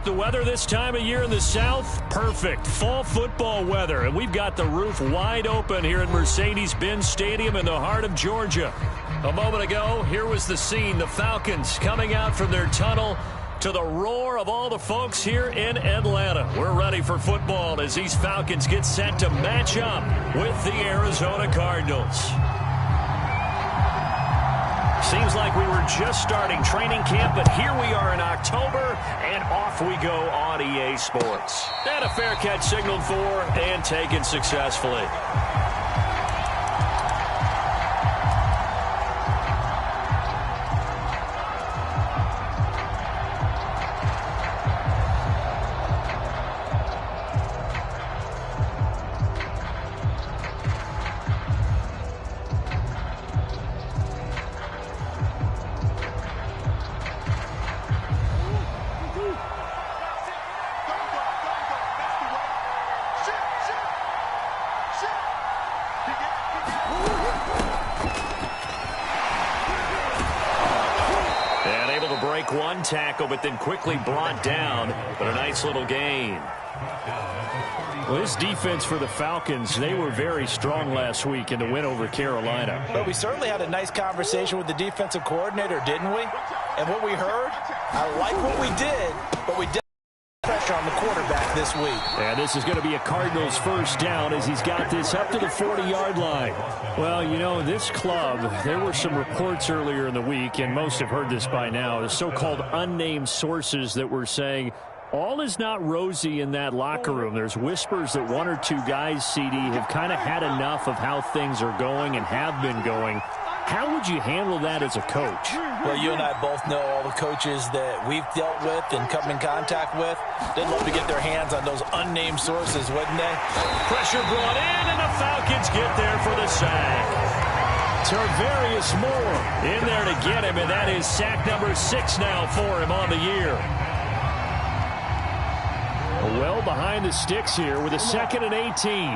The weather this time of year in the South, perfect. Fall football weather, and we've got the roof wide open here at Mercedes-Benz Stadium in the heart of Georgia. A moment ago, here was the scene. The Falcons coming out from their tunnel to the roar of all the folks here in Atlanta. We're ready for football as these Falcons get set to match up with the Arizona Cardinals. Seems like we were just starting training camp, but here we are in October, and off we go on EA Sports. And a fair catch signaled for and taken successfully. One tackle, but then quickly brought down, but a nice little gain. Well, this defense for the Falcons, they were very strong last week in the win over Carolina. But we certainly had a nice conversation with the defensive coordinator, didn't we? And what we heard, I like what we did, but we did pressure on the quarterback this week. And this is going to be a Cardinals first down as he's got this up to the 40-yard line. Well, you know, this club, there were some reports earlier in the week, and most have heard this by now, the so-called unnamed sources that were saying all is not rosy in that locker room. There's whispers that one or two guys, CD, have kind of had enough of how things are going and have been going. How would you handle that as a coach? Well, you and I both know all the coaches that we've dealt with and come in contact with. They'd love to get their hands on those unnamed sources, wouldn't they? Pressure brought in, and the Falcons get there for the sack. Tarvarius Moore in there to get him, and that is sack number 6 now for him on the year. Well behind the sticks here with a 2nd and 18.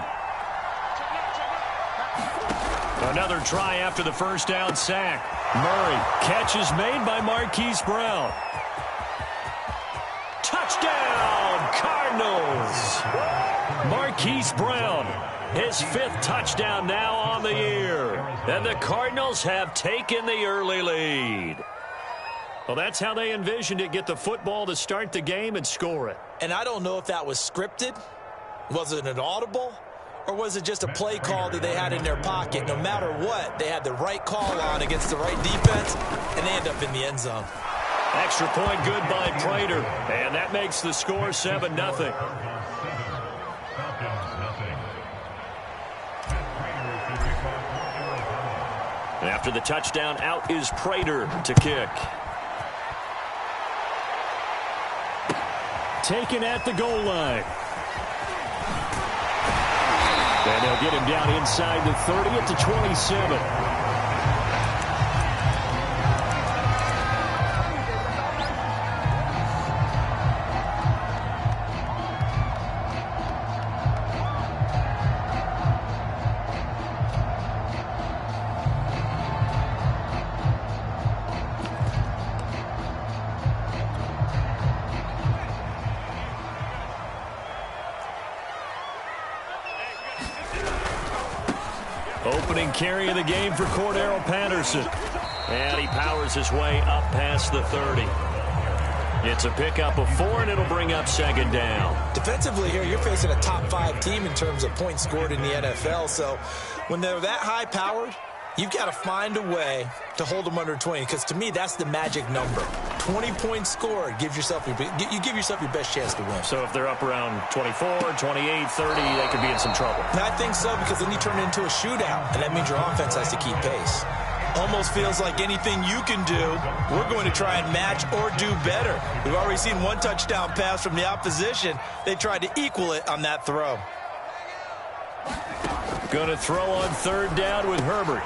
Another try after the first down sack. Murray, catch is made by Marquise Brown. Touchdown, Cardinals! Marquise Brown, his 5th touchdown now on the year. And the Cardinals have taken the early lead. Well, that's how they envisioned it, get the football to start the game and score it. And I don't know if that was scripted. Was it an audible? Or was it just a play call that they had in their pocket? No matter what, they had the right call on against the right defense, and they end up in the end zone. Extra point good by Prater, and that makes the score 7-0. After the touchdown, out is Prater to kick. Taken at the goal line. And they'll get him down inside the 30 at the 27. Opening carry of the game for Cordero Patterson. And he powers his way up past the 30. It's a pickup of 4, and it'll bring up 2nd down. Defensively here, you're facing a top-5 team in terms of points scored in the NFL. So when they're that high-powered, you've got to find a way to hold them under 20, because to me, that's the magic number. 20 points scored, you give yourself your best chance to win. So if they're up around 24, 28, 30, they could be in some trouble. And I think so, because then you turn it into a shootout, and that means your offense has to keep pace. Almost feels like anything you can do, we're going to try and match or do better. We've already seen one touchdown pass from the opposition. They tried to equal it on that throw. Going to throw on 3rd down with Herbert.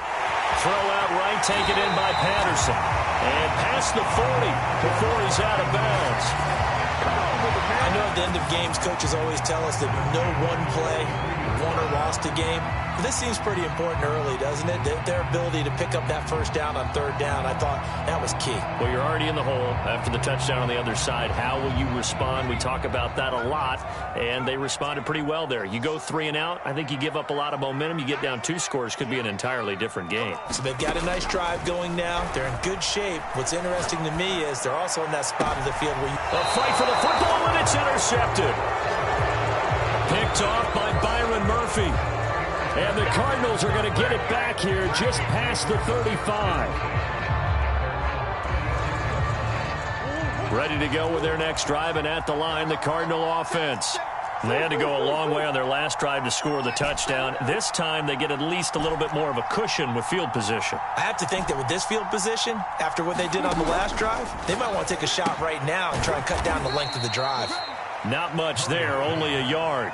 Throw out right, taken in by Patterson. And past the 40 before he's out of bounds. I know at the end of games, coaches always tell us that no one play won or lost a game. But this seems pretty important early, doesn't it? Their ability to pick up that first down on third down, I thought that was key. Well, you're already in the hole after the touchdown on the other side. How will you respond? We talk about that a lot, and they responded pretty well there. You go 3 and out, I think you give up a lot of momentum. You get down 2 scores, could be an entirely different game. So they've got a nice drive going now. They're in good shape. What's interesting to me is they're also in that spot of the field where a fight for the football, and it's intercepted. Picked off by Byron Murphy. And the Cardinals are going to get it back here just past the 35. Ready to go with their next drive, and at the line, the Cardinal offense. They had to go a long way on their last drive to score the touchdown. This time, they get at least a little bit more of a cushion with field position. I have to think that with this field position, after what they did on the last drive, they might want to take a shot right now and try and cut down the length of the drive. Not much there, only a yard.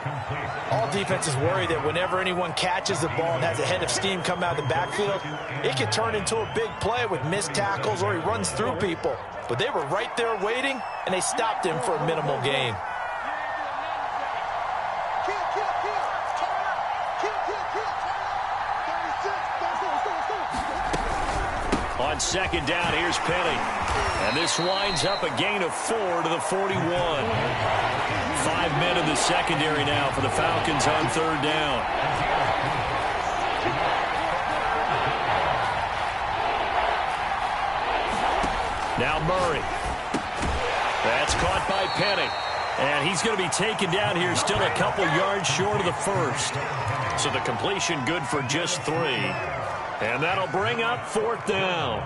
All defenses worry that whenever anyone catches the ball and has a head of steam come out of the backfield, it can turn into a big play with missed tackles or he runs through people. But they were right there waiting, and they stopped him for a minimal gain. On second down, here's Penny. And this winds up a gain of 4 to the 41. 5 men in the secondary now for the Falcons on third down. Now Murray. That's caught by Penny. And he's going to be taken down here, still a couple yards short of the first. So the completion good for just 3. And that'll bring up 4th down.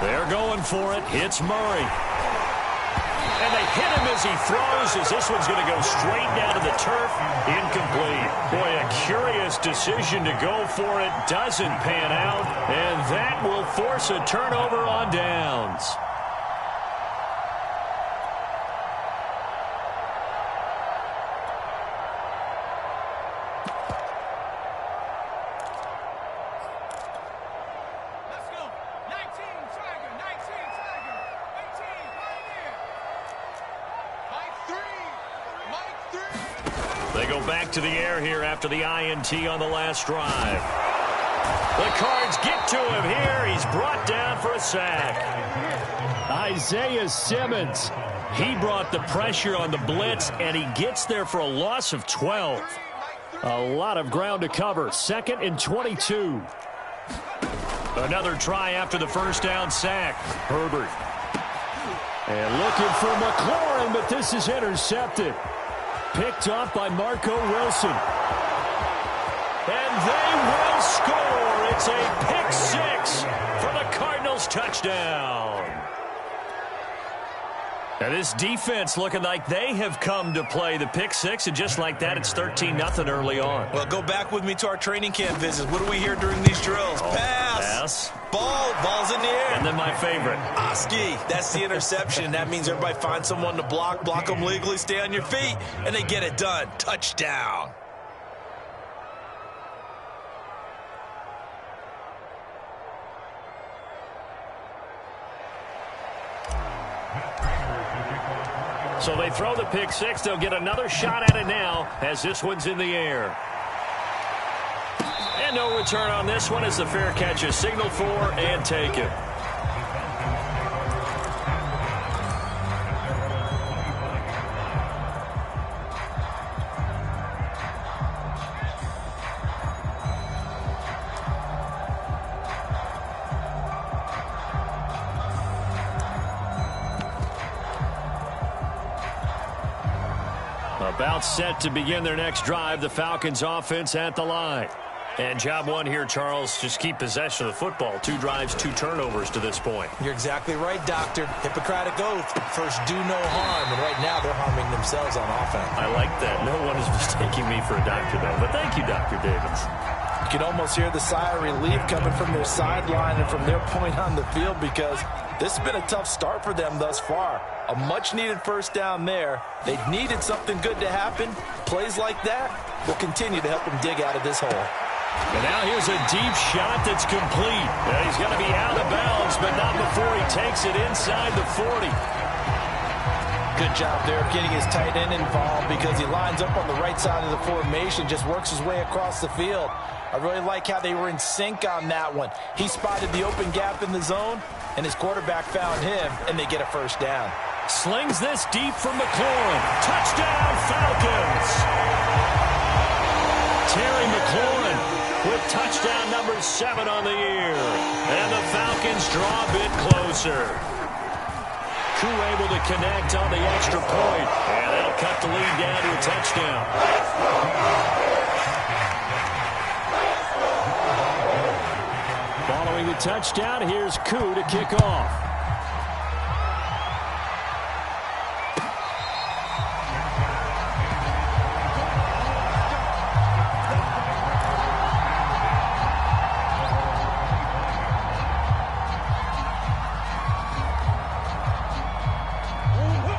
They're going for it. It's Murray. And they hit him as he throws, as this one's going to go straight down to the turf. Incomplete. Boy, a curious decision to go for it. Doesn't pan out. And that will force a turnover on downs. They go back to the air here after the INT on the last drive. The Cards get to him here. He's brought down for a sack. Isaiah Simmons. He brought the pressure on the blitz, and he gets there for a loss of 12. A lot of ground to cover. 2nd and 22. Another try after the first down sack. Herbert. And looking for McLaurin, but this is intercepted. Picked off by Marco Wilson. And they will score. It's a pick 6 for the Cardinals touchdown. Now this defense looking like they have come to play the pick 6, and just like that, it's 13-0 early on. Well, go back with me to our training camp visits. What do we hear during these drills? Pass. Ball's in the air. And then my favorite. Oski. That's the interception. That means everybody finds someone to block them legally, stay on your feet, and they get it done. Touchdown. So they throw the pick 6. They'll get another shot at it now as this one's in the air. And no return on this one as the fair catch is signaled for and taken. About set to begin their next drive. The Falcons offense at the line. And job one here, Charles, just keep possession of the football. 2 drives, 2 turnovers to this point. You're exactly right, Doctor. Hippocratic oath. First, do no harm. And right now, they're harming themselves on offense. I like that. No one is mistaking me for a doctor, though. But thank you, Dr. Davis. can almost hear the sigh of relief coming from their sideline and from their point on the field, because this has been a tough start for them thus far. A much-needed first down there. They needed something good to happen. Plays like that will continue to help them dig out of this hole. And now here's a deep shot that's complete. He's going to be out of bounds, but not before he takes it inside the 40. Good job there of getting his tight end involved, because he lines up on the right side of the formation, just works his way across the field. I really like how they were in sync on that one. He spotted the open gap in the zone, and his quarterback found him, and they get a first down. Slings this deep for McLaurin. Touchdown, Falcons! Terry McLaurin with touchdown number 7 on the year. And the Falcons draw a bit closer. Koo able to connect on the extra point. And that'll cut the lead down to a touchdown. Following the touchdown, here's Koo to kick off.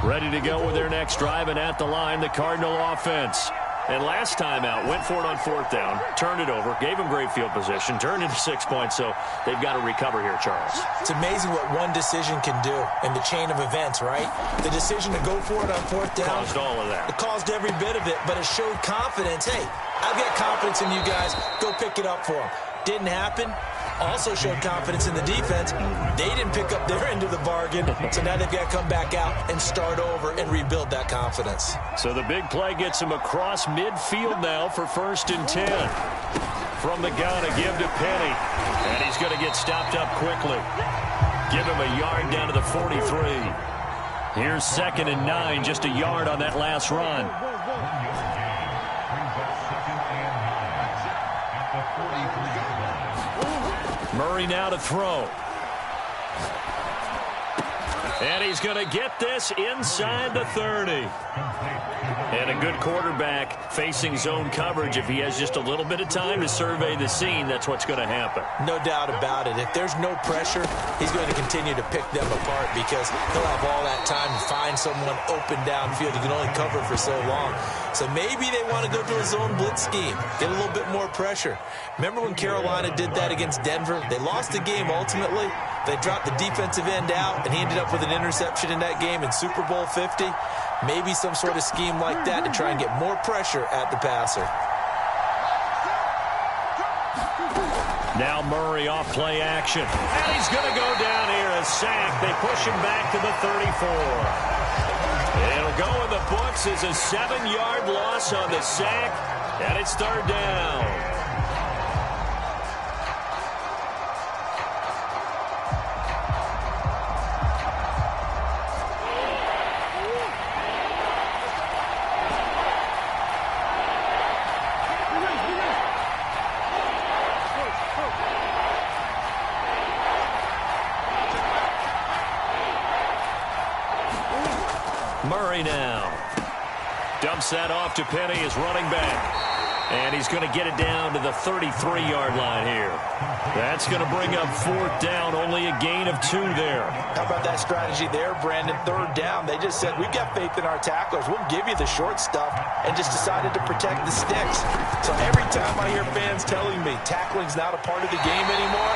Ready to go with their next drive, and at the line, the Cardinal offense. And last time out, went for it on 4th down, turned it over, gave them great field position, turned into 6 points, so they've got to recover here, Charles. It's amazing what one decision can do in the chain of events, right? The decision to go for it on 4th down. Caused all of that. It caused every bit of it, but it showed confidence. Hey, I've got confidence in you guys. Go pick it up for them. Didn't happen. Also showed confidence in the defense. They didn't pick up their end of the bargain, so now they've got to come back out and start over and rebuild that confidence. So the big play gets him across midfield now for 1st and 10. From the gun, a give to Penny. And he's going to get stopped up quickly. Give him a yard down to the 43. Here's 2nd and 9, just a yard on that last run. Murray now to throw. And he's going to get this inside the 30. And a good quarterback facing zone coverage. If he has just a little bit of time to survey the scene, that's what's going to happen. No doubt about it. If there's no pressure, he's going to continue to pick them apart, because he'll have all that time to find someone open downfield. He can only cover for so long. So maybe they want to go to a zone blitz scheme, get a little bit more pressure. Remember when Carolina did that against Denver? They lost the game ultimately. They dropped the defensive end out, and he ended up with an interception in that game in Super Bowl 50. Maybe some sort of scheme like that to try and get more pressure at the passer. Now Murray off play action. And he's going to go down here, a sack. They push him back to the 34. It'll go in the books as a 7-yard loss on the sack, and it's 3rd down. Murray now dumps that off to Penny, his running back. And he's going to get it down to the 33-yard line here. That's going to bring up 4th down, only a gain of 2 there. How about that strategy there, Brandon? 3rd down. They just said, we've got faith in our tacklers. We'll give you the short stuff, and just decided to protect the sticks. So every time I hear fans telling me tackling's not a part of the game anymore,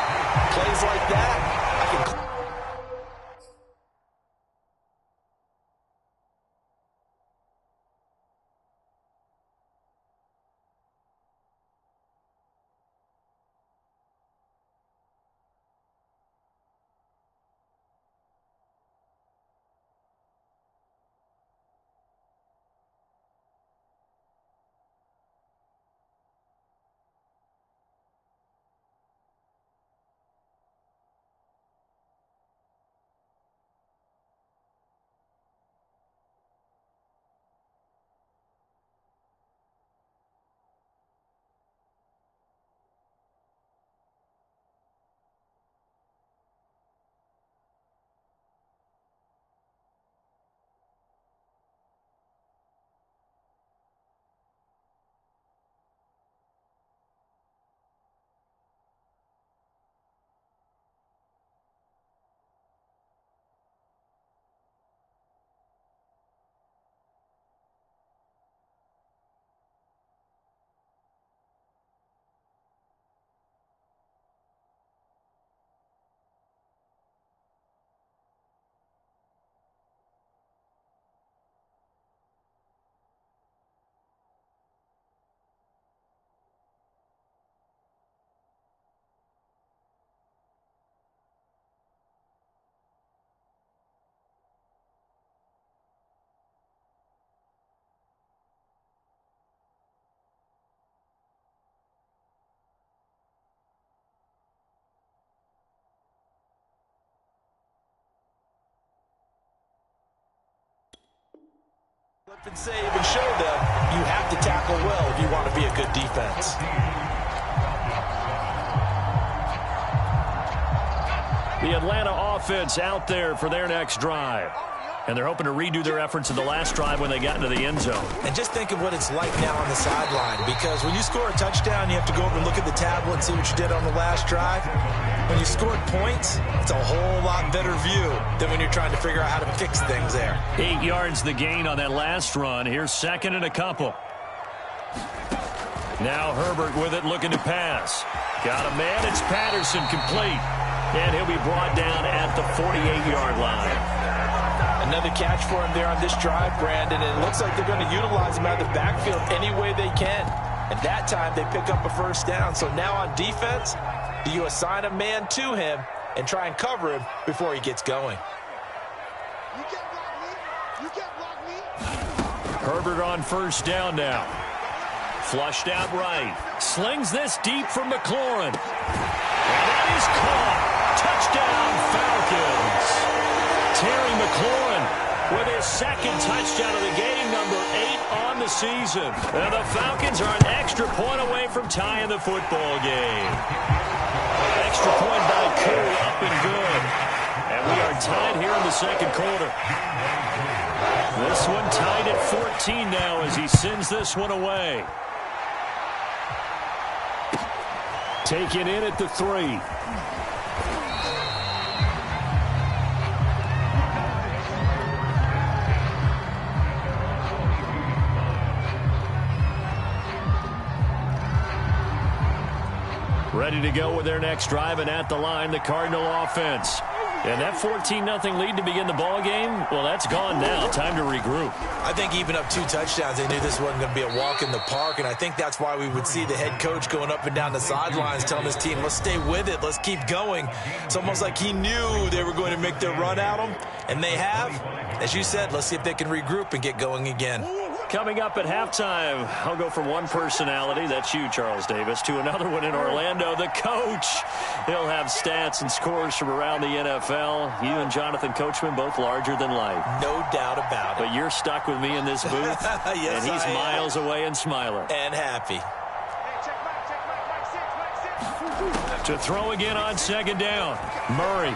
plays like that, I can... And save and show them you have to tackle well if you want to be a good defense. The Atlanta offense out there for their next drive. And they're hoping to redo their efforts in the last drive when they got into the end zone. And just think of what it's like now on the sideline, because when you score a touchdown, you have to go over and look at the tablet and see what you did on the last drive. When you scored points, it's a whole lot better view than when you're trying to figure out how to fix things there. 8 yards the gain on that last run. Here's second and a couple. Now Herbert with it, looking to pass. Got a man. It's Patterson, complete. And he'll be brought down at the 48-yard line. Another catch for him there on this drive, Brandon, and it looks like they're going to utilize him out of the backfield any way they can. And that time they pick up a first down. So now on defense, do you assign a man to him and try and cover him before he gets going? Herbert on first down now. Flushed out right. Slings this deep from McLaurin. And that is caught. Touchdown, Falcons. Terry McLaurin with his second touchdown of the game, number 8 on the season. And the Falcons are an extra point away from tying the football game. Extra point by Koo, up and good. And we are tied here in the second quarter. This one tied at 14 now as he sends this one away. Taken in at the 3. Ready to go with their next drive, and at the line, the Cardinal offense. And that 14-0 lead to begin the ball game, well, that's gone now. Time to regroup. I think even up 2 touchdowns, they knew this wasn't going to be a walk in the park, and I think that's why we would see the head coach going up and down the sidelines telling his team, let's stay with it, let's keep going. It's almost like he knew they were going to make their run at him, and they have. As you said, let's see if they can regroup and get going again. Coming up at halftime, I'll go from one personality, that's you, Charles Davis, to another one in Orlando, the coach. He'll have stats and scores from around the NFL. You and Jonathan Coachman, both larger than life. No doubt about it. But you're stuck with me in this booth, yes, and he's miles away and smiling. And happy. To throw again on second down. Murray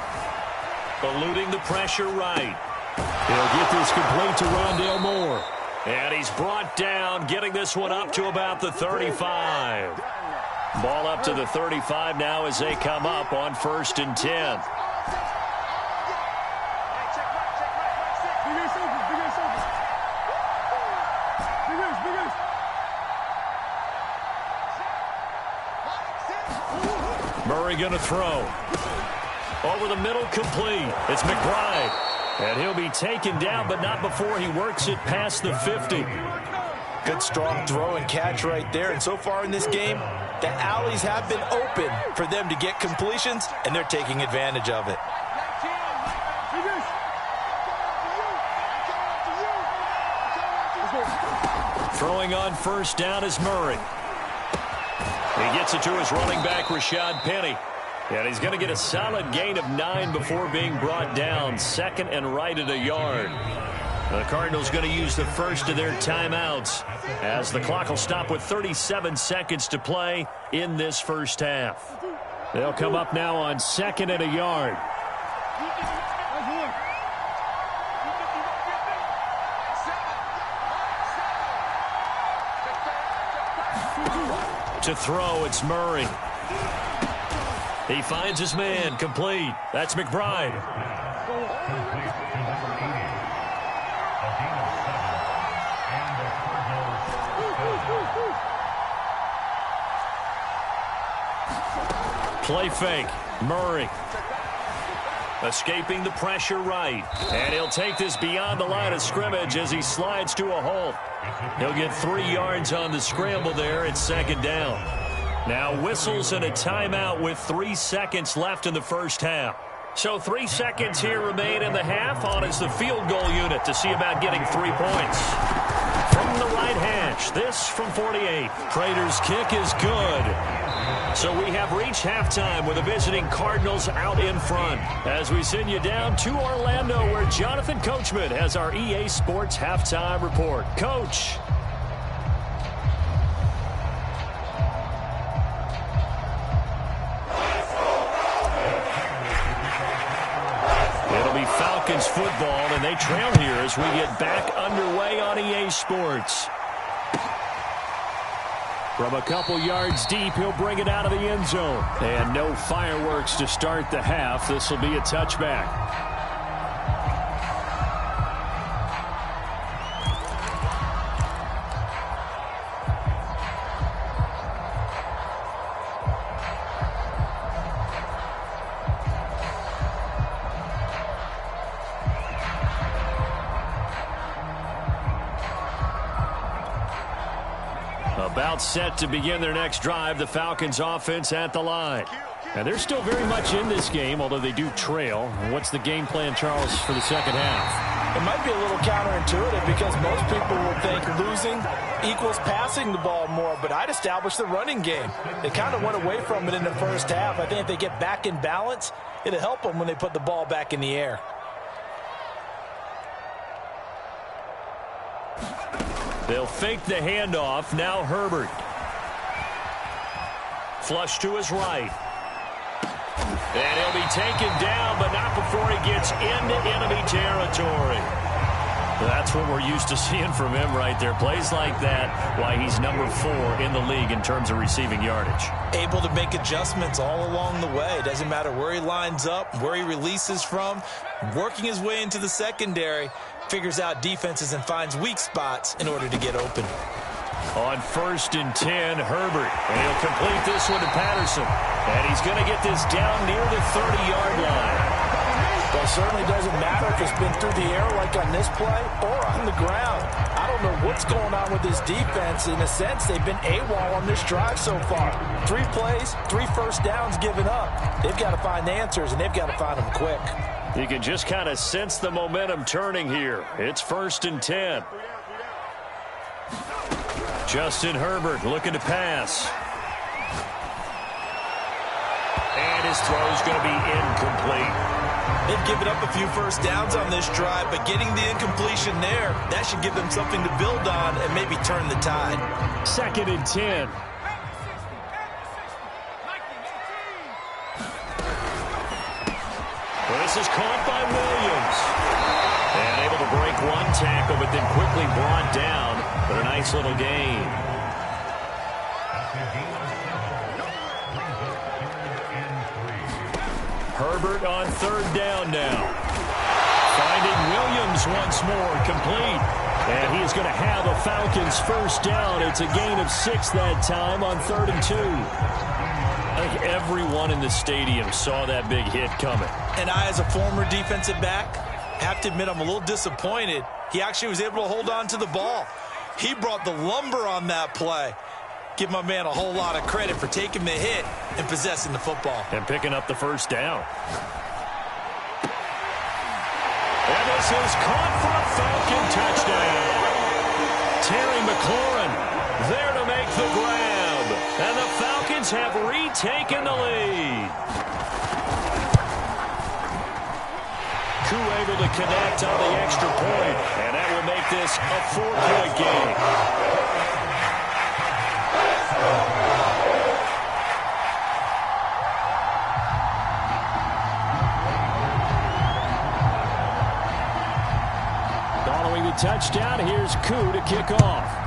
eluding the pressure right. He'll get this complete to Rondale Moore. And he's brought down, getting this one up to about the 35. Ball up to the 35 now as they come up on 1st and 10. Murray going to throw. Over the middle, complete. It's McBride. And he'll be taken down, but not before he works it past the 50. Good, strong throw and catch right there. And so far in this game, the alleys have been open for them to get completions, and they're taking advantage of it. Throwing on first down is Murray. He gets it to his running back, Rashad Penny. And he's going to get a solid gain of 9 before being brought down. Second and right at a yard. The Cardinals going to use the first of their timeouts as the clock will stop with 37 seconds to play in this first half. They'll come up now on 2nd and a yard. To throw, it's Murray. He finds his man, complete. That's McBride. Play fake, Murray. Escaping the pressure right. And he'll take this beyond the line of scrimmage as he slides to a hole. He'll get 3 yards on the scramble there. It's 2nd down. Now whistles and a timeout with 3 seconds left in the first half. So 3 seconds here remain in the half. On is the field goal unit to see about getting 3 points. From the right hash, this from 48. Prater's kick is good. So we have reached halftime with the visiting Cardinals out in front. As we send you down to Orlando, where Jonathan Coachman has our EA Sports halftime report. Coach. It'll be Falcons football, and they trail here as we get back underway on EA Sports. From a couple yards deep, he'll bring it out of the end zone. And no fireworks to start the half. This will be a touchback. About set to begin their next drive, the Falcons offense at the line. And they're still very much in this game, although they do trail. What's the game plan, Charles, for the second half? It might be a little counterintuitive because most people will think losing equals passing the ball more, but I'd establish the running game. They kind of went away from it in the first half. I think if they get back in balance, it'll help them when they put the ball back in the air. They'll fake the handoff. Now Herbert. Flush to his right. And he'll be taken down, but not before he gets into enemy territory. That's what we're used to seeing from him right there. Plays like that, why he's number 4 in the league in terms of receiving yardage. Able to make adjustments all along the way. It doesn't matter where he lines up, where he releases from. Working his way into the secondary, figures out defenses and finds weak spots in order to get open. On 1st and 10, Herbert. And he'll complete this one to Patterson. And he's going to get this down near the 30-yard line. Well, it certainly doesn't matter if it's been through the air like on this play or on the ground. I don't know what's going on with this defense. In a sense, they've been AWOL on this drive so far. 3 plays, 3 first downs given up. They've got to find answers, and they've got to find them quick. You can just kind of sense the momentum turning here. It's 1st and 10. Justin Herbert looking to pass. And his throw is going to be incomplete. They've given up a few first downs on this drive, but getting the incompletion there, that should give them something to build on and maybe turn the tide. 2nd and 10. Well, this is caught by Williams. And able to break one tackle, but then quickly brought down. But a nice little gain. Herbert on 3rd down now. Finding Williams once more, complete. And he is going to have a Falcons first down. It's a gain of 6 that time on 3rd and 2. I think everyone in the stadium saw that big hit coming. And I, as a former defensive back, have to admit I'm a little disappointed. He actually was able to hold on to the ball. He brought the lumber on that play. Give my man a whole lot of credit for taking the hit and possessing the football. And picking up the first down. And this is caught for a Falcon touchdown. Terry McLaurin there to make the grab. And the Falcons have retaken the lead. Koo able to connect on the extra point, and that will make this a 4-point game. Following the touchdown, here's Koo to kick off.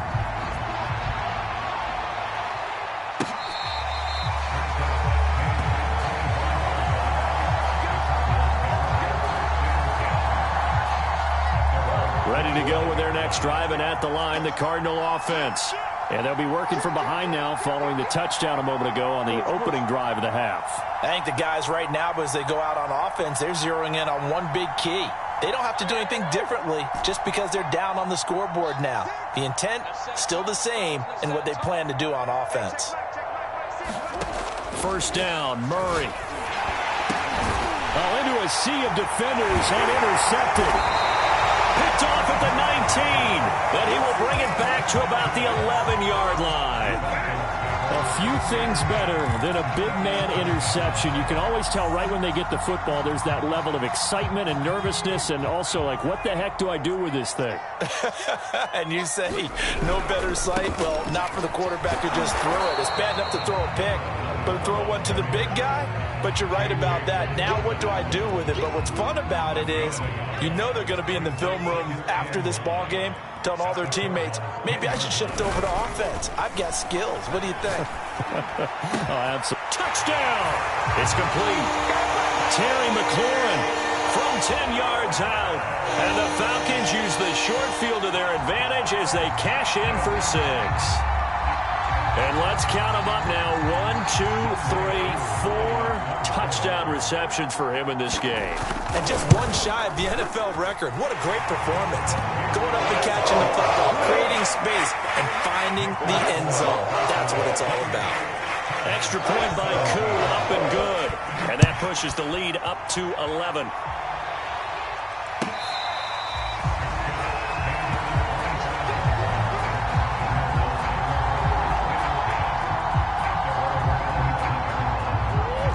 Ready to go with their next drive, and at the line, the Cardinal offense. And they'll be working from behind now following the touchdown a moment ago on the opening drive of the half. I think the guys right now, as they go out on offense, they're zeroing in on one big key. They don't have to do anything differently just because they're down on the scoreboard now. The intent, still the same in what they plan to do on offense. First down, Murray. Into a sea of defenders and intercepted. Picked off at the 19, but he will bring it back to about the 11-yard line. A few things better than a big man interception. You can always tell right when they get the football, there's that level of excitement and nervousness, and also like, what the heck do I do with this thing? And you say no better sight? Well, not for the quarterback to just throw it. It's bad enough to throw a pick, but to throw one to the big guy? But you're right about that. Now what do I do with it? But what's fun about it is you know they're going to be in the film room after this ball game telling all their teammates, maybe I should shift over to offense. I've got skills. What do you think? Oh, absolutely. Touchdown! It's complete. Terry McLaurin from 10 yards out. And the Falcons use the short field to their advantage as they cash in for 6. And let's count them up now. 1, 2, 3, 4 touchdown receptions for him in this game. And just one shy of the NFL record. What a great performance. Going up and catching the football, creating space, and finding the end zone. That's what it's all about. Extra point by Koo, up and good. And that pushes the lead up to 11.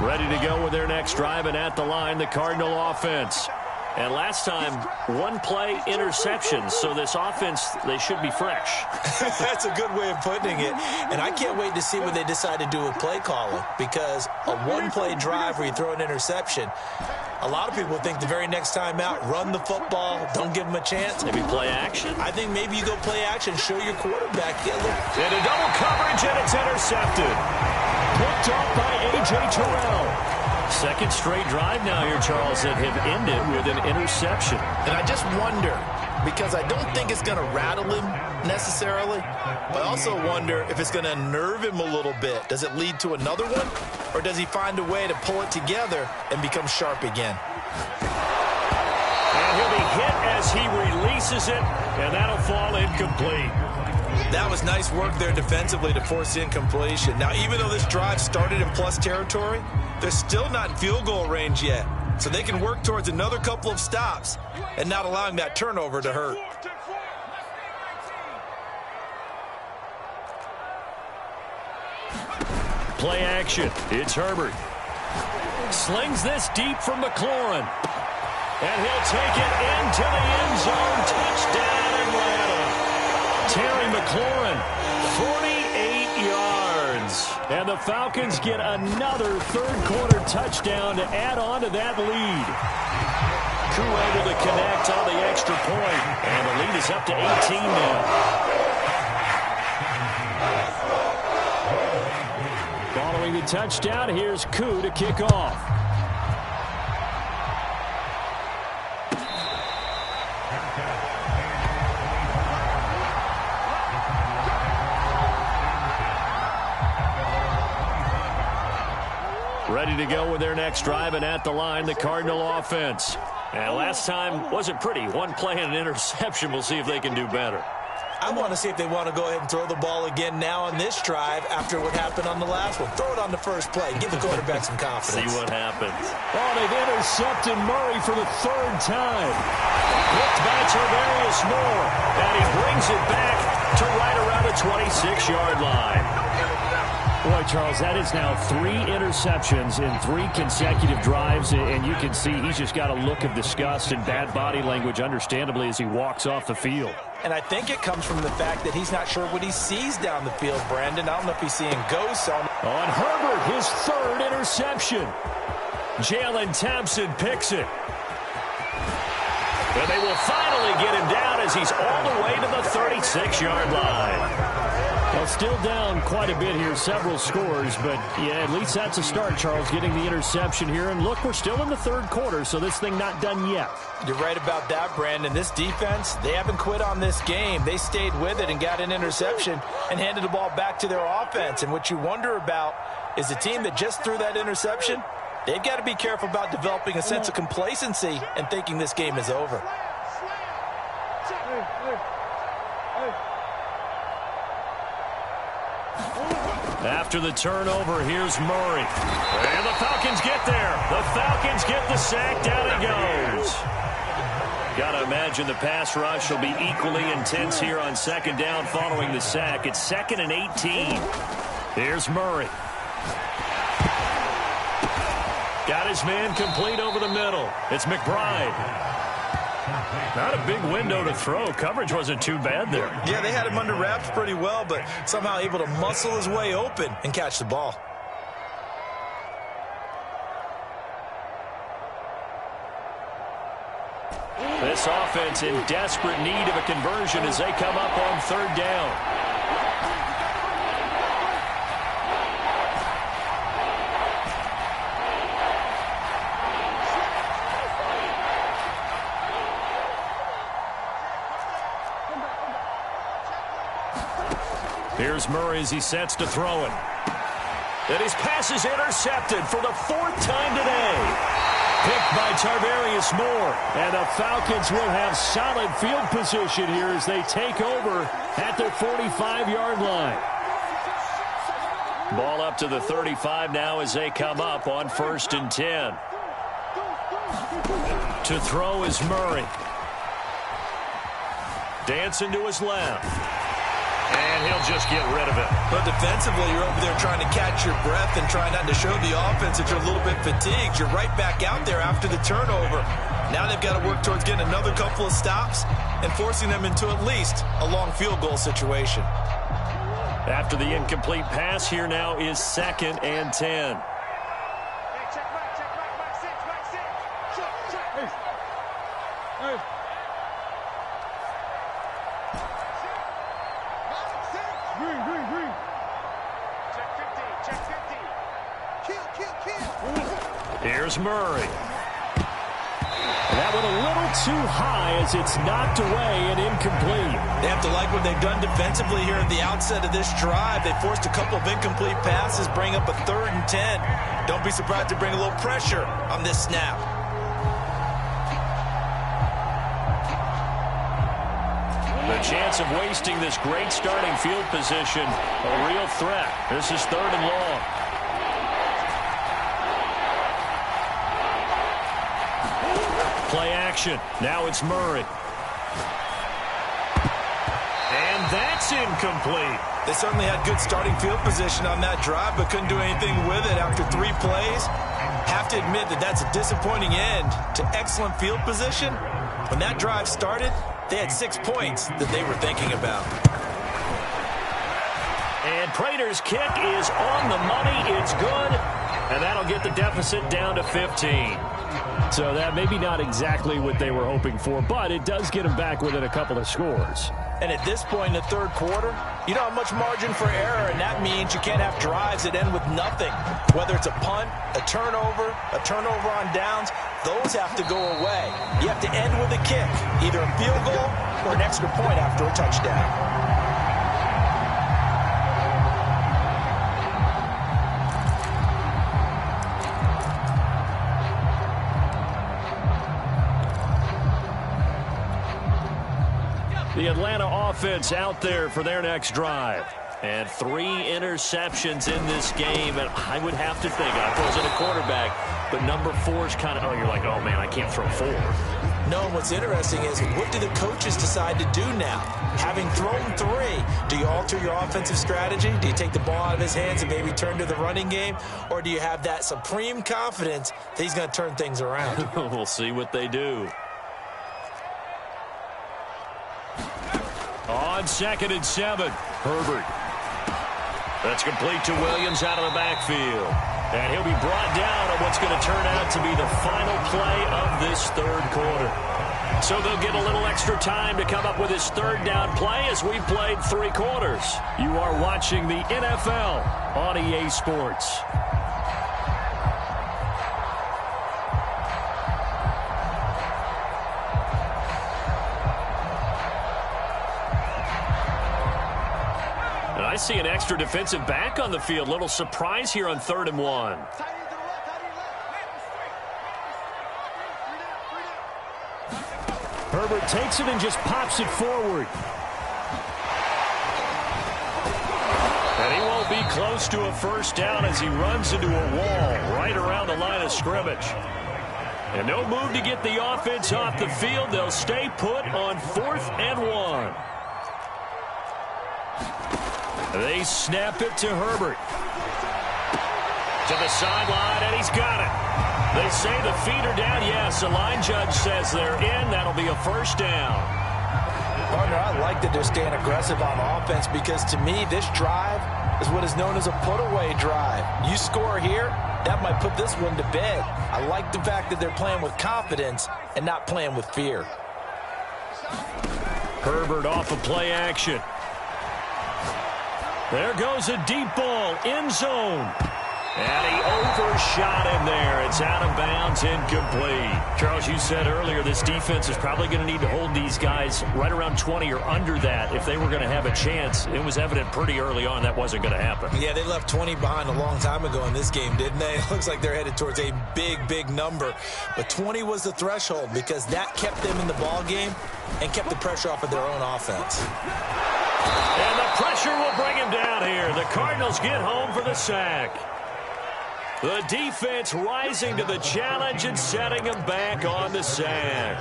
Ready to go with their next drive, and at the line, the Cardinal offense. And last time, one play interception, so this offense, they should be fresh. That's a good way of putting it. And I can't wait to see what they decide to do with play calling, because a one-play drive where you throw an interception, a lot of people think the very next time out, run the football, don't give them a chance. Maybe play action? I think maybe you go play action, show your quarterback. And a double coverage, and it's intercepted. Picked off by A.J. Terrell. Second straight drive now here, Charles, that have ended with an interception. And I just wonder, because I don't think it's going to rattle him necessarily, but I also wonder if it's going to unnerve him a little bit. Does it lead to another one, or does he find a way to pull it together and become sharp again? And he'll be hit as he releases it, and that'll fall incomplete. That was nice work there defensively to force incompletion. Now, even though this drive started in plus territory, they're still not in field goal range yet. So they can work towards another couple of stops and not allowing that turnover to hurt. Play action. It's Herbert. Slings this deep from McLaurin. And he'll take it into the end zone. Touchdown, Atlanta. Terry McLaurin, 48 yards. And the Falcons get another third-quarter touchdown to add on to that lead. Koo able to connect on the extra point. And the lead is up to 18 now. Following the touchdown, here's Koo to kick off. Ready to go with their next drive, and at the line, the Cardinal offense. And last time wasn't pretty. One play and an interception. We'll see if they can do better. I want to see if they want to go ahead and throw the ball again now on this drive after what happened on the last one. Throw it on the first play. Give the quarterback some confidence. See what happens. Oh, they've intercepted Murray for the third time. Picked by Tarvarius Moore. And he brings it back to right around the 26-yard line. Boy, Charles, that is now 3 interceptions in 3 consecutive drives, and you can see he's just got a look of disgust and bad body language, understandably, as he walks off the field. And I think it comes from the fact that he's not sure what he sees down the field, Brandon. I don't know if he's seeing ghosts on. On Herbert, his third interception. Jalen Thompson picks it. And they will finally get him down as he's all the way to the 36-yard line. Well, still down quite a bit here, several scores, but yeah, at least that's a start, Charles, getting the interception here. And look, we're still in the third quarter, so this thing not done yet. You're right about that, Brandon. This defense, they haven't quit on this game. They stayed with it and got an interception and handed the ball back to their offense. And what you wonder about is the team that just threw that interception, they've got to be careful about developing a sense of complacency and thinking this game is over. After the turnover, here's Murray. And the Falcons get there. The Falcons get the sack. Down he goes. Got to imagine the pass rush will be equally intense here on second down following the sack. It's 2nd and 18. Here's Murray. Got his man complete over the middle. It's McBride. Not a big window to throw. Coverage wasn't too bad there. Yeah, they had him under wraps pretty well, but somehow able to muscle his way open and catch the ball. This offense in desperate need of a conversion as they come up on third down. Here's Murray as he sets to throw it. And his pass is intercepted for the 4th time today. Picked by Tarvarius Moore. And the Falcons will have solid field position here as they take over at their 45-yard line. Ball up to the 35 now as they come up on 1st and 10. To throw is Murray. Dancing to his left. And he'll just get rid of it. But defensively, you're over there trying to catch your breath and try not to show the offense that you're a little bit fatigued. You're right back out there after the turnover. Now they've got to work towards getting another couple of stops and forcing them into at least a long field goal situation. After the incomplete pass, here now is 2nd and 10. Here's Murray. That one a little too high as it's knocked away and incomplete. They have to like what they've done defensively here at the outset of this drive. They forced a couple of incomplete passes, bring up a 3rd and 10. Don't be surprised to bring a little pressure on this snap. The chance of wasting this great starting field position, a real threat. This is 3rd and long. Play action. Now it's Murray. And that's incomplete. They certainly had good starting field position on that drive, but couldn't do anything with it after 3 plays. Have to admit that that's a disappointing end to excellent field position. When that drive started, they had 6 points that they were thinking about. And Prater's kick is on the money. It's good. And that'll get the deficit down to 15. So that maybe not exactly what they were hoping for, but it does get them back within a couple of scores. And at this point in the 3rd quarter, you don't have much margin for error, and that means you can't have drives that end with nothing. Whether it's a punt, a turnover on downs, those have to go away. You have to end with a kick, either a field goal or an extra point after a touchdown. The Atlanta offense out there for their next drive. And 3 interceptions in this game. And I would have to think, I wasn't a quarterback, but number 4 is kind of, you're like, oh, man, I can't throw 4. No, what's interesting is what do the coaches decide to do now? Having thrown 3, do you alter your offensive strategy? Do you take the ball out of his hands and maybe turn to the running game? Or do you have that supreme confidence that he's going to turn things around? We'll see what they do. On 2nd and 7, Herbert. That's complete to Williams out of the backfield. And he'll be brought down on what's going to turn out to be the final play of this 3rd quarter. So they'll get a little extra time to come up with his 3rd down play as we played 3 quarters. You are watching the NFL on EA Sports. I see an extra defensive back on the field. Little surprise here on 3rd and 1. Herbert takes it and just pops it forward. And he won't be close to a 1st down as he runs into a wall right around the line of scrimmage. And no move to get the offense off the field. They'll stay put on 4th and 1. They snap it to Herbert. To the sideline, and he's got it. They say the feet are down. Yes, the line judge says they're in. That'll be a first down. Partner, I like that they're staying aggressive on offense because, to me, this drive is what is known as a put-away drive. You score here, that might put this one to bed. I like the fact that they're playing with confidence and not playing with fear. Herbert off of play action. There goes a deep ball, end zone. And he overshot him there. It's out of bounds, incomplete. Charles, you said earlier this defense is probably going to need to hold these guys right around 20 or under that if they were going to have a chance. It was evident pretty early on that wasn't going to happen. Yeah, they left 20 behind a long time ago in this game, didn't they? It looks like they're headed towards a big, big number. But 20 was the threshold because that kept them in the ball game and kept the pressure off of their own offense. And the pressure will bring him down here. The Cardinals get home for the sack. The defense rising to the challenge and setting him back on the sack.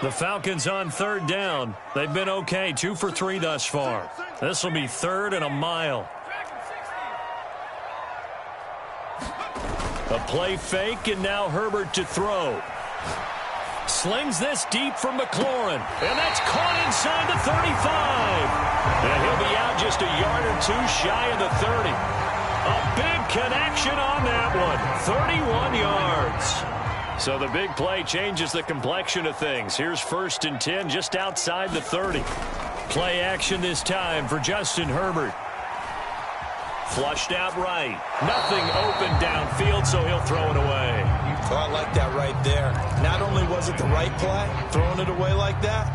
The Falcons on third down. They've been okay, 2 for 3 thus far. This will be third and a mile. A play fake, and now Herbert to throw. Slings this deep from McLaurin, and that's caught inside the 35. And he'll be out just a yard or 2 shy of the 30. A big connection on that one. 31 yards. So the big play changes the complexion of things. Here's 1st and 10 just outside the 30. Play action this time for Justin Herbert. Flushed out right. Nothing open downfield, so he'll throw it away. Oh, I like that right there. Not only was it the right play, throwing it away like that,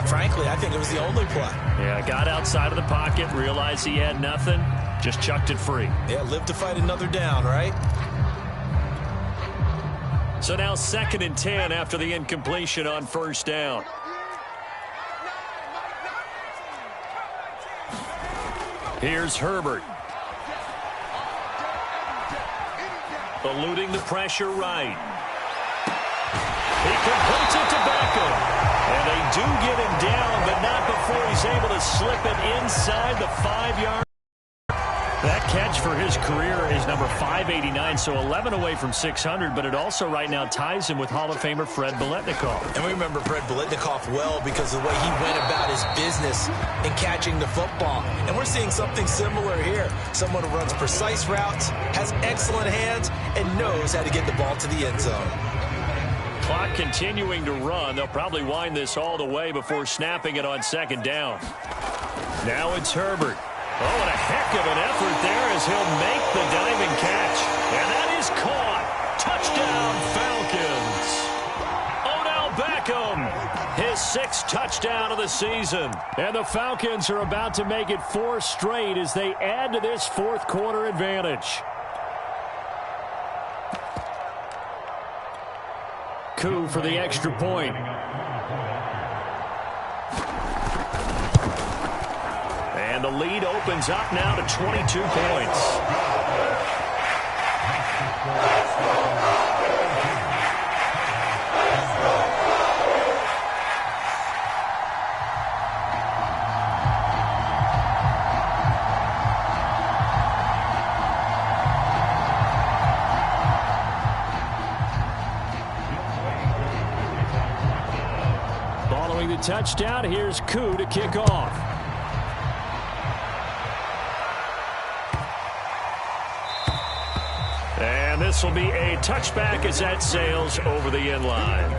frankly, I think it was the only play. Yeah, got outside of the pocket, realized he had nothing, just chucked it free. Yeah, live to fight another down, right? So now 2nd and 10 after the incompletion on 1st down. Here's Herbert. Eluding the pressure right. He completes it to Beckham. And they do get him down, but not before he's able to slip it inside the 5-yard. That catch for his career is number 589, so 11 away from 600, but it also right now ties him with Hall of Famer Fred Biletnikoff. And we remember Fred Biletnikoff well because of the way he went about his business in catching the football. And we're seeing something similar here. Someone who runs precise routes, has excellent hands, and knows how to get the ball to the end zone. Clock continuing to run. They'll probably wind this all the way before snapping it on 2nd down. Now it's Herbert. Oh, and a heck of an effort there as he'll make the diving catch. And that is caught. Touchdown, Falcons. Odell Beckham, his 6th touchdown of the season. And the Falcons are about to make it 4 straight as they add to this 4th quarter advantage. Coup for the extra point. And the lead opens up now to 22 points. Following the touchdown, here's Coup to kick off. And this will be a touchback as that sails over the end line.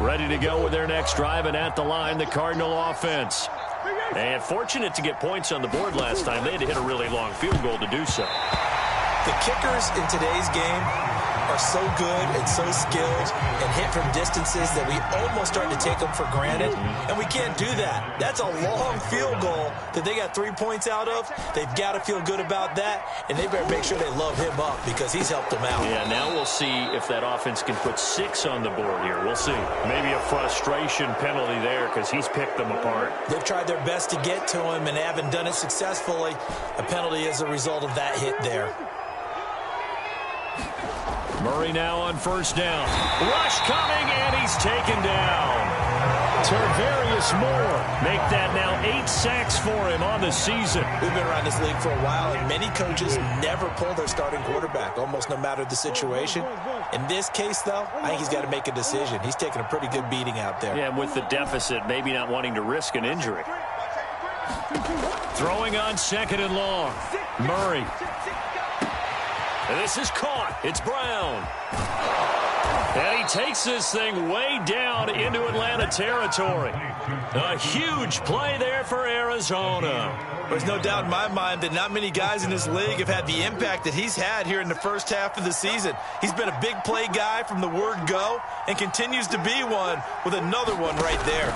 Ready to go with their next drive, and at the line, the Cardinal offense. And fortunate to get points on the board last time. They had to hit a really long field goal to do so. The kickers in today's game are so good and so skilled and hit from distances that we almost start to take them for granted, and we can't do that. That's a long field goal that they got 3 points out of. They've got to feel good about that, and they better make sure they love him up because he's helped them out. Yeah, now we'll see if that offense can put 6 on the board here. We'll see. Maybe a frustration penalty there because he's picked them apart. They've tried their best to get to him and haven't done it successfully. A penalty is a result of that hit there. Murray now on first down. Rush coming, and he's taken down. Tarvarius Moore make that now 8 sacks for him on the season. We've been around this league for a while, and many coaches never pull their starting quarterback, almost no matter the situation. In this case, though, I think he's got to make a decision. He's taking a pretty good beating out there. Yeah, and with the deficit, maybe not wanting to risk an injury. Throwing on second and long. Murray. And this is caught. It's Brown. And he takes this thing way down into Atlanta territory. A huge play there for Arizona. There's no doubt in my mind that not many guys in this league have had the impact that he's had here in the first half of the season. He's been a big play guy from the word go and continues to be one with another one right there.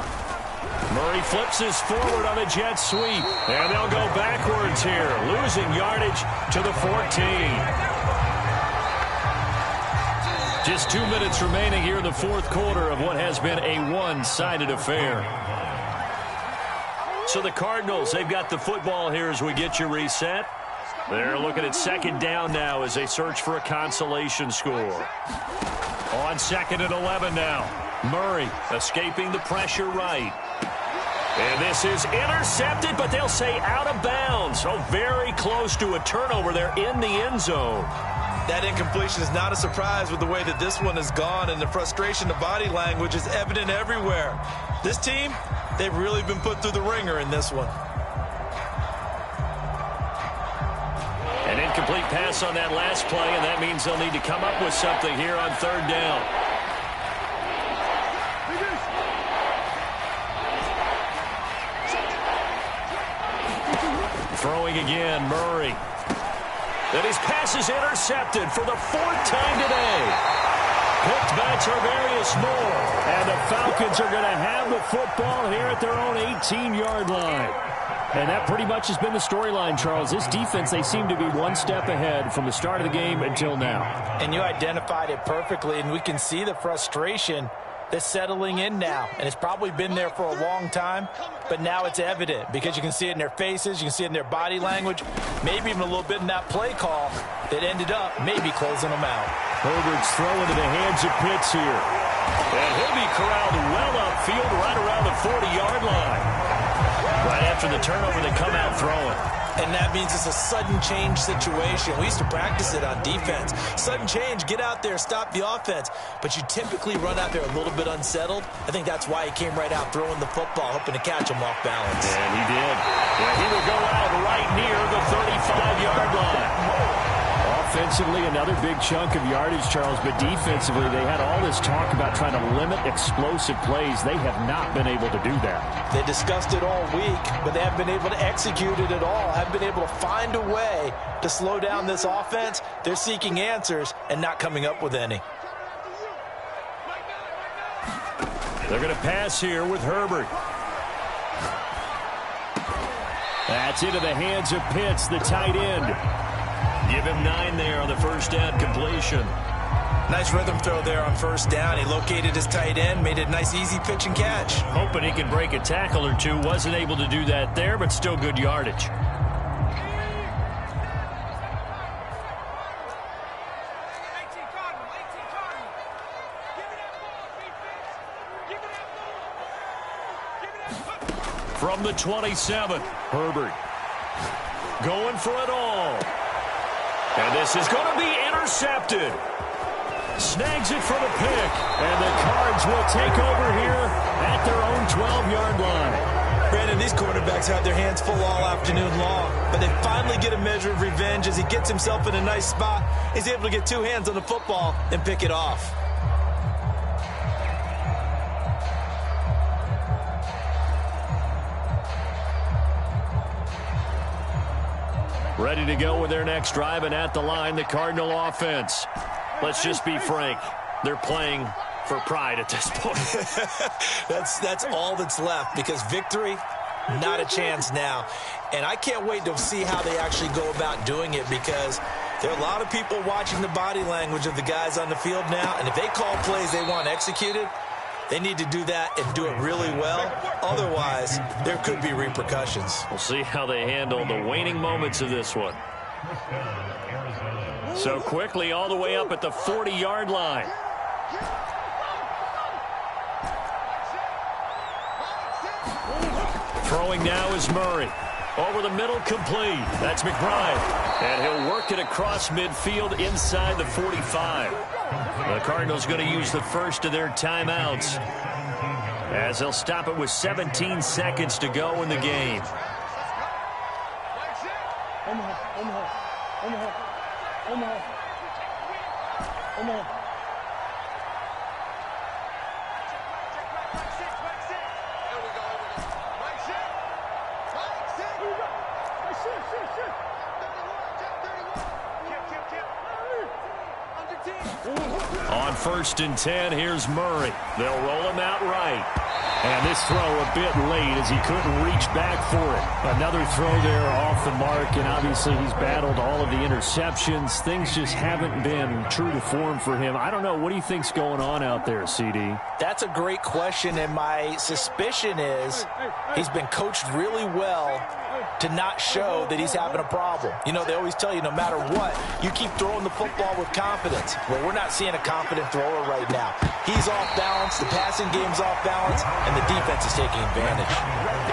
Murray flips this forward on a jet sweep. And they'll go backwards here, losing yardage to the 14. Just 2 minutes remaining here in the fourth quarter of what has been a one-sided affair. So the Cardinals, they've got the football here as we get you reset. They're looking at second down now as they search for a consolation score. On second and 11 now. Murray escaping the pressure right. And this is intercepted, but they'll say out of bounds. So very close to a turnover there in the end zone. That incompletion is not a surprise with the way that this one has gone, and the frustration of body language is evident everywhere. This team, they've really been put through the ringer in this one. An incomplete pass on that last play, and that means they'll need to come up with something here on third down. Throwing again, Murray. And his pass is intercepted for the 4th time today. Picked by Tarvarius Moore. And the Falcons are going to have the football here at their own 18-yard line. And that pretty much has been the storyline, Charles. This defense, they seem to be one step ahead from the start of the game until now. And you identified it perfectly, and we can see the frustration that's settling in now. And it's probably been there for a long time, but now it's evident because you can see it in their faces, you can see it in their body language, maybe even a little bit in that play call that ended up maybe closing them out. Herbert's throw into the hands of Pitts here. And he'll be corralled well upfield right around the 40-yard line. Right after the turnover, they come out throwing. And that means it's a sudden change situation. We used to practice it on defense. Sudden change, get out there, stop the offense. But you typically run out there a little bit unsettled. I think that's why he came right out throwing the football, hoping to catch him off balance. And he did. Yeah, he will go out right near the 35-yard line. Offensively, another big chunk of yardage, Charles, but defensively, they had all this talk about trying to limit explosive plays. They have not been able to do that. They discussed it all week, but they haven't been able to execute it at all, haven't been able to find a way to slow down this offense. They're seeking answers and not coming up with any. They're going to pass here with Herbert. That's into the hands of Pitts, the tight end. Give him 9 there on the first down completion. Nice rhythm throw there on first down. He located his tight end, made it a nice, easy pitch and catch. Hoping he could break a tackle or two. Wasn't able to do that there, but still good yardage. From the 27, Herbert going for it all. And this is going to be intercepted. Snags it for the pick. And the Cards will take over here at their own 12-yard line. Brandon, these quarterbacks had their hands full all afternoon long, but they finally get a measure of revenge as he gets himself in a nice spot. He's able to get 2 hands on the football and pick it off. Ready to go with their next drive, and at the line, the Cardinal offense. Let's just be frank. They're playing for pride at this point. That's all that's left, because victory, not a chance now. And I can't wait to see how they actually go about doing it, because there are a lot of people watching the body language of the guys on the field now, and if they call plays they want executed, they need to do that and do it really well. Otherwise, there could be repercussions. We'll see how they handle the waning moments of this one. So quickly all the way up at the 40-yard line. Throwing now is Murray. Over the middle, complete. That's McBride. And he'll work it across midfield inside the 45. The Cardinals going to use the first of their timeouts, as they'll stop it with 17 seconds to go in the game. On 1st and 10, here's Murray. They'll roll him out right. And this throw a bit late as he couldn't reach back for it. Another throw there off the mark, and obviously he's battled all of the interceptions. Things just haven't been true to form for him. I don't know. What do you think's going on out there, CD? That's a great question, and my suspicion is he's been coached really well to not show that he's having a problem. You know, they always tell you no matter what, you keep throwing the football with confidence. Well, we're not seeing a confident thrower right now. He's off balance, the passing game's off balance, and the defense is taking advantage.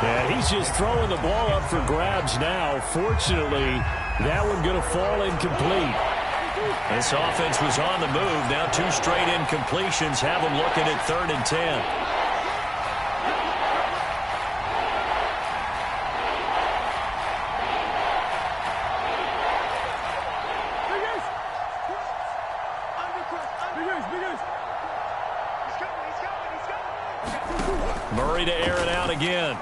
Yeah, he's just throwing the ball up for grabs now. Fortunately, that one going to fall incomplete. This offense was on the move. Now 2 straight incompletions have them looking at 3rd and 10. Murray to air it out again.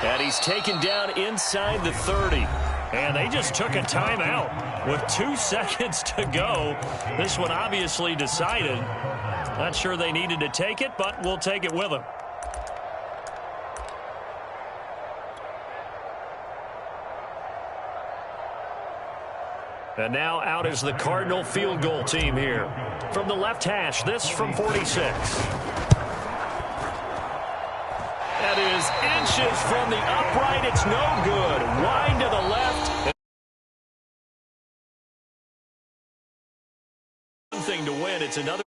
And he's taken down inside the 30. And they just took a timeout with 2 seconds to go. This one obviously decided. Not sure they needed to take it, but we'll take it with them. And now out is the Cardinal field goal team here. From the left hash, this from 46. That is inches from the upright. It's no good. Wide to the left. One thing to win. It's another.